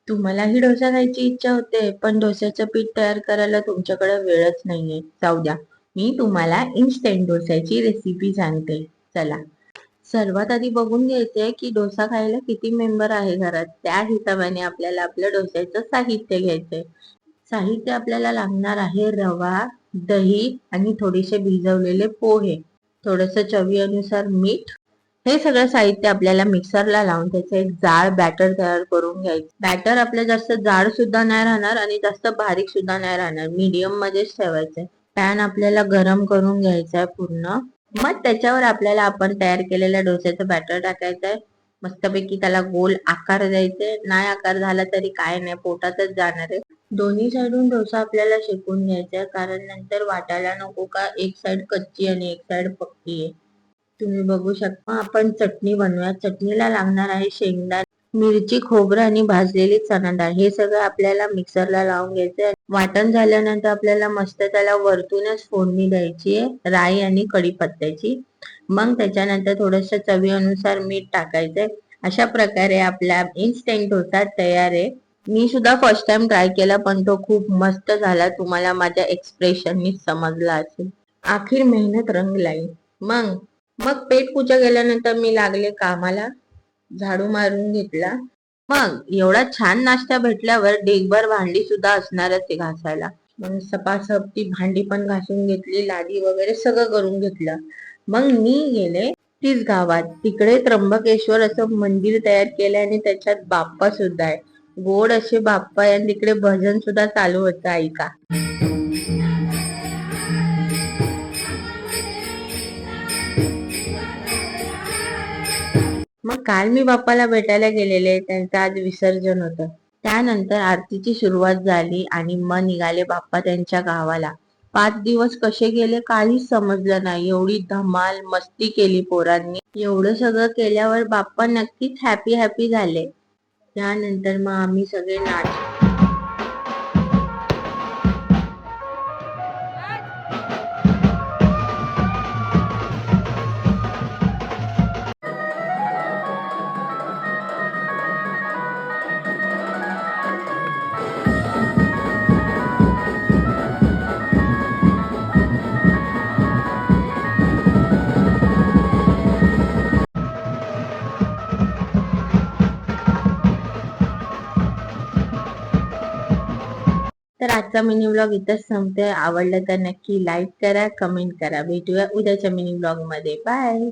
तुम्हालाही डोसा खायची इच्छा होते, पण डोस्याचं पीठ तयार करायला तुमच्याकडे वेळच नाहीये. जाऊ द्या. मी तुम्हाला इन्स्टंट डोस्याची रेसिपी सांगते. चला. सर्वात आधी बघून घ्यायचंय की डोसा खायला किती मेंबर आहे घरात. त्या हिशोबाने आपल्याला आपलं डोस्याचं साहित्य घ्यायचंय. साहित्य आपल्याला लागणार आहे रवा, दही आणि थोडेसे भिजवलेले पोहे. थोडंसं चवीनुसार मीठ. हे सगळं साहित्य आपल्याला मिक्सरला लावून त्याचं एक जाड बॅटर तयार करून घ्यायचं. बॅटर आपलं जास्त जाड सुद्धा नाही राहणार आणि जास्त बारीक सुद्धा नाही राहणार. मीडियम मध्येच ठेवायचंय. पॅन आपल्याला गरम करून घ्यायचा आहे पूर्ण. मग त्याच्यावर आपल्याला आपण तयार केलेल्या डोस्याचं बॅटर टाकायचंय. मस्तपैकी त्याला गोल आकार द्यायचे. नाही आकार झाला तरी काय नाही, पोटातच जाणार आहे. दोन्ही साईडून डोसा आपल्याला शेकून घ्यायचा आहे, कारण नंतर वाटायला नको का एक साइड कच्ची आणि एक साइड पक्की आहे. तुम्ही बघू शकता. आपण चटणी बनवूया. चटणीला लागणार आहे शेंगदाणे, मिरची, खोबरं आणि भाजलेली चणा डाळ. हे सगळं आपल्याला मिक्सरला लावून घ्यायचंय. वाटण झाल्यानंतर आपल्याला मस्त त्याला वरतूनच फोडणी द्यायची आहे, राई आणि कढीपत्त्याची. मग त्याच्यानंतर थोडंसं चवीनुसार मीठ टाकायचंय. अशा प्रकारे आपला इन्स्टंट डोसा तयार आहे. मी सुद्धा फर्स्ट टाइम ट्राय केला, पण तो खूप मस्त झाला. तुम्हाला माझ्या एक्सप्रेशननी समजला असेल. अखेर मेहनत रंग लाई. मग मग पेट पूजा केल्यानंतर मी लागले कामाला. झाडू मारून घेतला. मग एवढा छान नाश्ता भेटल्यावर ढीगभर भांडी सुद्धा असणारच आहे घासायला. मग सपासप ती भांडी पण घासून घेतली, लादी वगैरे सगळं करून घेतलं. मग मी गेले तीच गावात. तिकडे त्र्यंबकेश्वर असं मंदिर तयार केलंय आणि त्याच्यात बाप्पा सुद्धा आहे. गोड असे बाप्पा आहे आणि तिकडे भजन सुद्धा चालू होतं, ऐका. मग काल मी बाप्पाला भेटायला गेलेले. त्यांचं आज विसर्जन होतं. त्यानंतर आरतीची सुरुवात झाली आणि मग निघाले बाप्पा त्यांच्या गावाला. 5 दिवस कसे गेले काहीच समजलं नाही. एवढी धमाल मस्ती केली पोरांनी. एवढं सगळं केल्यावर बाप्पा नक्कीच हॅपी हॅपी झाले. त्यानंतर मग आम्ही सगळे नाच. तर आजचा मिनी ब्लॉग इथंच संपतोय. आवडलं तर नक्की लाईक करा, कमेंट करा. भेटूया उद्याच्या मिनी ब्लॉग मध्ये. बाय.